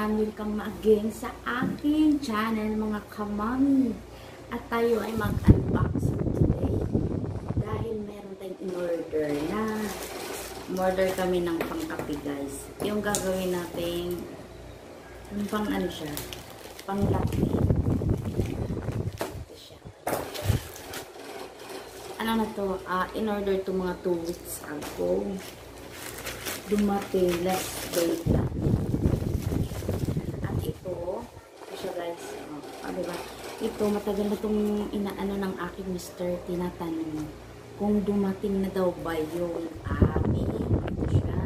yan, welcome again sa aking channel mga kamami. At tayo ay mag-unboxing today. Dahil meron tayong in-order na order kami ng pangkape guys. Yung gagawin natin, yung pang ano siya, pang latte. Ito siya. Ano na to, in-order to mga 2 weeks ago. Dumating last day lang. At ito siya guys. Diba? Ito, matagal na itong inaano ng aking mister, tinatanong kung dumating na daw ba yung amin. Ito siya.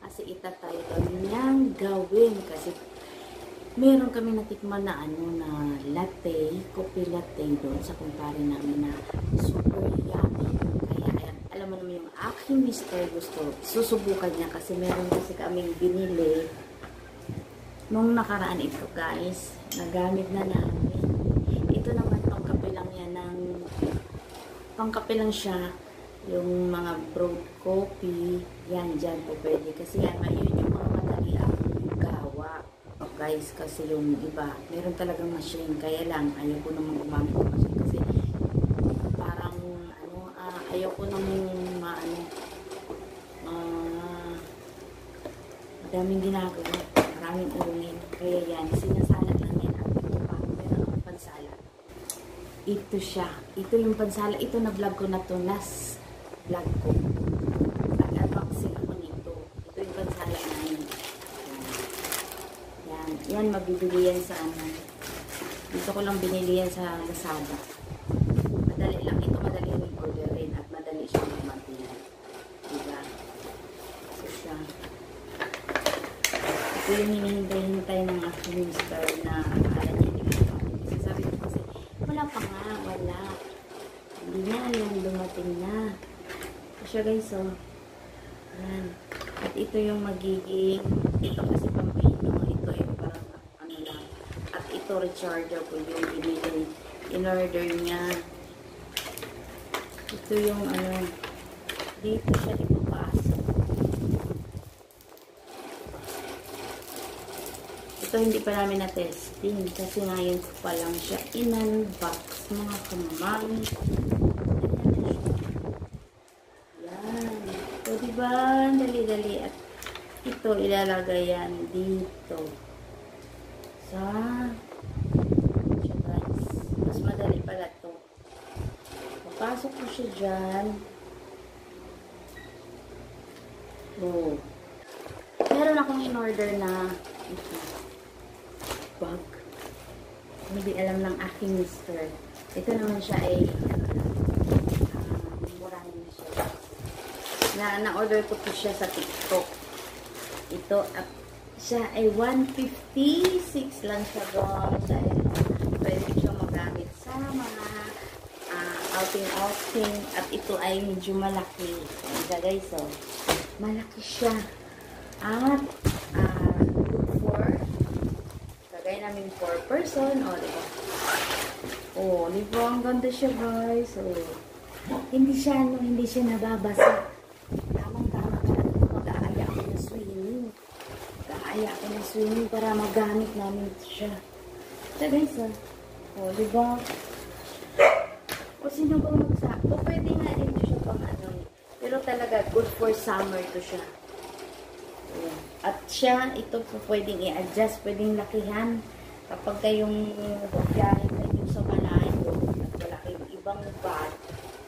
Kasi itatry daw niyang gawin. Kasi meron kami natikman na na latte, coffee latte doon sa kumpare namin na super yummy. Kaya alam mo naman yung aking mister gusto, susubukan niya kasi meron kasi kaming binili nung nakaraan ito guys, nagamit na namin. Ito naman pangkape lang yan pangkape lang siya, yung mga brewed coffee, yan dyan po pwede kasi yan, yun yung mga madali ang gawa. Guys, kasi yung iba, meron talagang machine, kaya lang ayaw ko naman gumamit ng machine kasi parang ayaw ko naman madaming ginagawa, maraming ulit, kaya yan, sinasalat lang yan at ito pa, meron akong pansala. Ito siya, ito yung pansala, ito na vlog ko na to, last vlog ko, nag-unboxing ako nito, ito yung pansala namin. Yan, mabibili yan sa dito ko lang binili yan sa Lazada. Madali lang. Ito madali yung orderin at madali siya magmatihan. Diba? Ito siya. Ito yung hinihintay-hintay ng aking mister na akala niya hindi ko dumating. Kasi sabi ko kasi, wala pa nga, wala. Hindi na yan, dumating na. Ito siya guys, oh. Yan. At ito yung magiging, ito kasi pampino. Ito yung parang lang. At ito rechargeable yung binili. In-order niya. Ito yung dito siya ipapasok. Ito hindi pa namin na-testing kasi ngayon ko pa lang siya in-unbox mga kamamang. Yan. So diba, dali-dali at ito ilalagay yan dito. Siya guys. Mas madali pala to. Papasok ko siya dyan. Oh. Meron akong in-order na bag. Hindi alam ng aking mister. Ito naman siya ay murahin na siya. Na-order ko to siya sa TikTok. Ito at siya ay 156 lang siya guys. Pwede siya magamit sa mga outing at ito ay medyo malaki. Ayan guys, so malaki siya. At lagay namin 4 person. Diba? Ang ganda siya guys. So, hindi siya nababasa. Tamang-tama ka na mag-aaya ako na swimming. Mag-aaya ako na swimming para magamit namin siya. Ito guys, diba? O sino bang magsabi? Pwede nga din siya pang pero talaga good for summer to siya. Ayan. At siya, ito po pwedeng i-adjust, pwedeng lakihan kapag kayong biyahe kayo sa malayo at wala kayong ibang bag.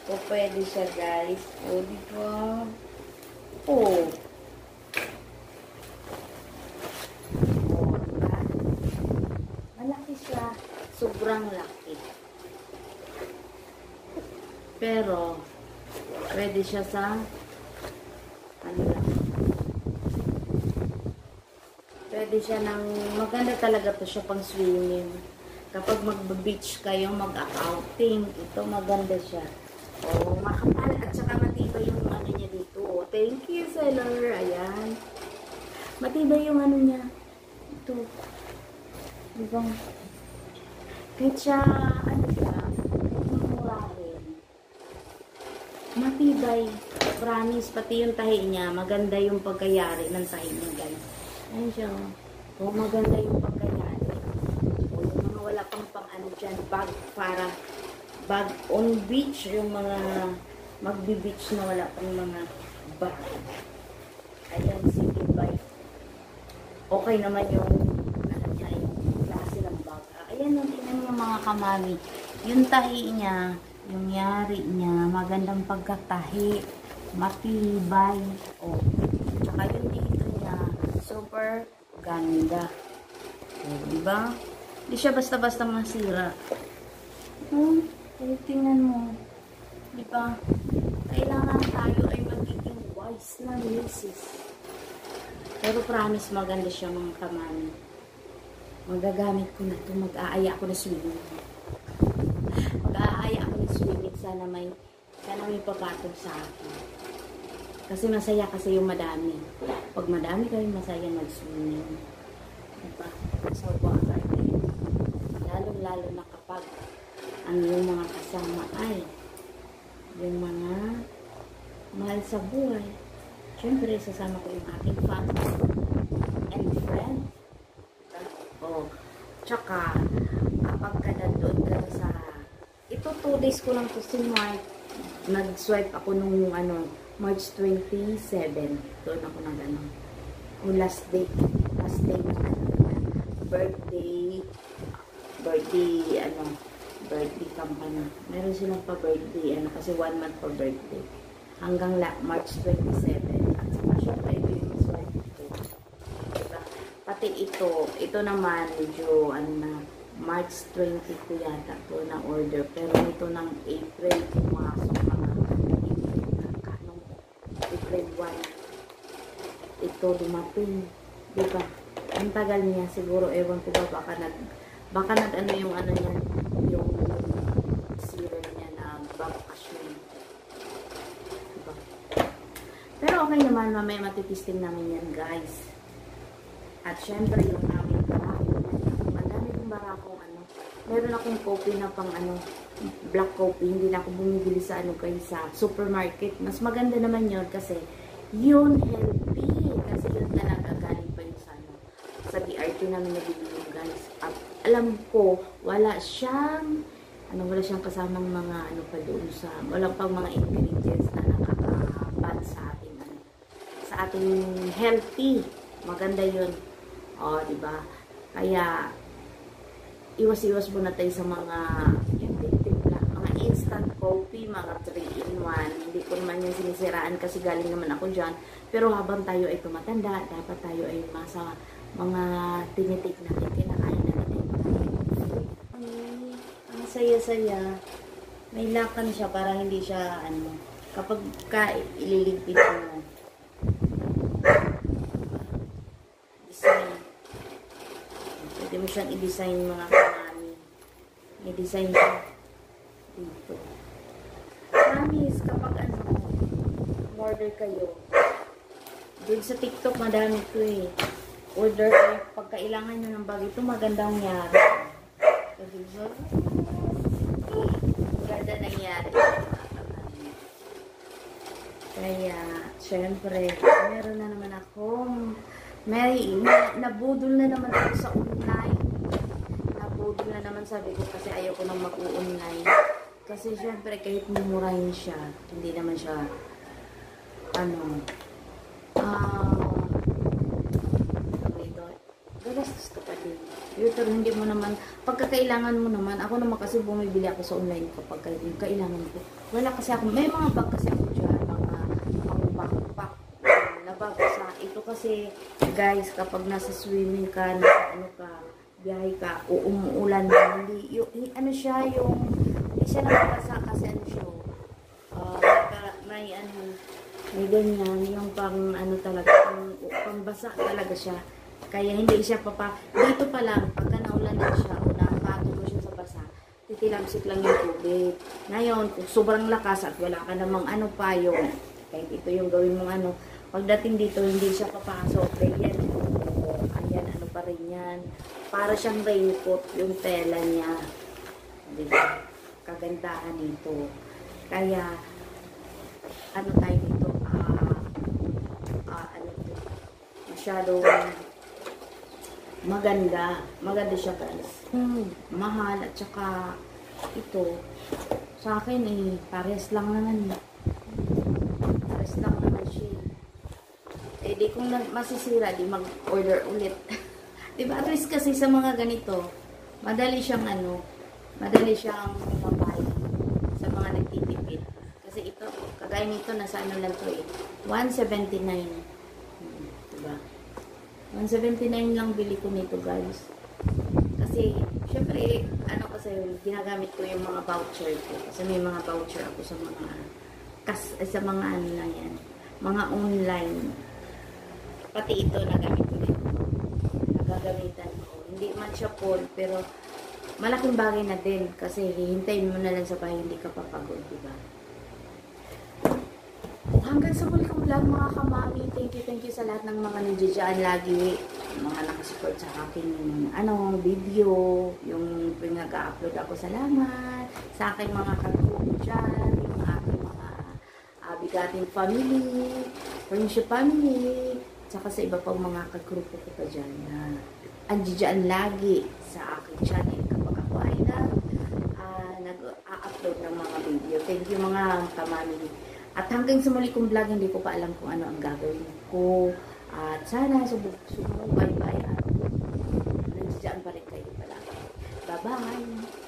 O pwede siya guys. Diba? Diba? Malaki siya. Sobrang laki. Pero, pwede siya sa pwede siya maganda talaga to siya pang swimming. Kapag mag-beach kayo, mag-outing, ito maganda siya. Makapal at saka matibay yung niya dito. Thank you, seller. Ayan. Matibay yung niya. Ito. Diba? Kahit siya, murahin. Matibay. Promise, pati yung tahi niya, maganda yung pagkayari ng tahi niya, guys. Ayan siya. Kung maganda yung pagkayari. O yung mga wala pang ano dyan, bag para, bag on beach, yung mga magbi-beach na wala pang mga bag. Ayan, sige, bye. Okay naman yung, ano niya, yung klase ng bag. Ayan, yung tingnan yung mga kamami. Yung tahi niya, yung yari niya, magandang pagkatahi, matibay, o, tsaka yung dito niya, super ganda. O, diba? Hindi siya basta-basta masira. Tingnan mo. Diba? Kailangan tayo ay magiging wise na misis. Pero promise, maganda siya mga kamami. Magagamit ko na ito. Mag-aaya ako na swimming. Mag-aaya ako na swimming. Sana may papatong sa akin. Kasi masaya kasi yung madami. Pag madami kayo, masaya mag-swimming. Diba? So, lalo-lalo na kapag ang yung mga kasama ay yung mga mahal sa buhay. Siyempre, sasama ko yung aking family and friend. O, tsaka, kapag ka nandun ka sa, ito 2 days ko lang to si Mark. Nag-swipe ako nung, March 27. Doon ako nag, last day na, birthday, birthday company. Meron silang pa-birthday, kasi 1 month pa birthday. Hanggang March 27. At saka syempre, ito yung swipe ko. Diba? Pati ito naman, medyo, March 20 ko yata ito na order. Pero ito ng April, pumasok mga April 1. Ito dumating. Diba? Ang tagal niya, siguro, ewan ko ba, baka nag yung niya, yung serum niya na bakasyon. Diba? Pero okay naman, mamaya matitisting namin yan, guys. At syempre, yung aming barako. Madami kong barako, meron akong coffee na pang, black coffee. Hindi na ako bumibili sa, sa supermarket. Mas maganda naman yun kasi, yun healthy. Kasi yun talaga galing pa yun sa DRT namin nabibili, guys. At alam ko, wala siyang kasamang mga, pa doon sa, walang pang mga ingredients na nakakabad sa ating healthy. Maganda yun. O, diba? Kaya, iwas-iwas muna tayo sa mga mga instant coffee, mga 3-in-1. Hindi ko naman yung sinisiraan kasi galing naman ako dyan. Pero habang tayo ay tumatanda, dapat tayo ay masa mga tinitik natin, kinakain natin. Ang saya-saya. May lakan siya para hindi siya, kapag ililigpit mo. Design. Pwede mo siyang i-design mga kanami. I-design siya dito. Promise, kapag order kayo, dun sa TikTok, madami ko eh. Order kayo, pag kailangan nyo ng bag, ito magandang nangyari. Maganda nangyari. Kaya, syempre, meron na naman akong nabudol na naman ako sa online. Nabudol na naman, sabi ko, kasi ayaw ko nang mag-online. Kasi syempre, kahit mumurahin siya, hindi naman siya, gagastos ka pa din. Pero hindi mo naman, pagkakailangan mo naman, ako naman kasi bumibili ako sa online kapag kailangan ko. Wala kasi ako, may mga bag kasi ako dyan, mga backpack na bag sa, ito kasi, guys, kapag nasa swimming ka, biyahe ka, o umuulan na, hindi siya, hindi siya nakakasa kasi siya, may ganyan, yung pang, talaga, pang basa talaga siya. Kaya hindi siya dito pa lang, pagka naulan na siya, o nakapatulo siya sa basa, titilamsik lang yung tubig. Ngayon, kung sobrang lakas at wala ka namang payong, kahit ito yung gawin mong pagdating dito, hindi siya papasok. Kaya ayan, pa rin yan. Para siyang raincoat, yung tela niya. Diba? Kagandahan nito. Kaya, tayo dito, masyadong Maganda. Maganda siya, guys. Mahal at saka ito sa akin pares lang naman. Pares lang naman siya. Eh di kung masisira, di mag-order ulit. Diba? At least kasi sa mga ganito, madali siyang madali siyang mapay sa mga nagtitipid. Kasi ito, kagaya nito, nasa ano lang to 179. Diba? 179 lang bili ko nito, guys. Kasi, syempre, kasi, ginagamit ko yung mga voucher ko. Kasi may mga voucher ako sa mga ano na yan. Mga online. Pati ito, nagamit ko nito. Nagagamitan ko. Hindi man siya full, pero malaking bagay na din. Kasi, hihintayin mo na lang sa bahay, hindi ka papagod, diba? Hanggang sa muli kong vlog, mga kamami. Thank you sa lahat ng mga nandiyan lagi. Mga nakasupport sa aking video. Yung pinag-upload ako. Salamat. Sa aking mga kagrupo dyan. Yung aking mga bigating family. Friendship family. Tsaka sa iba pang mga kagrupo ko pa dyan. Andiyan lagi sa aking channel. Kapag ako ay nag-upload ng mga video. Thank you mga kamami. At hanggang sa muli kong vlog, hindi ko pa alam kung ano ang gagawin ko. At sana sumubaybay at nandiyan pa rin kayo palagi. Bye-bye!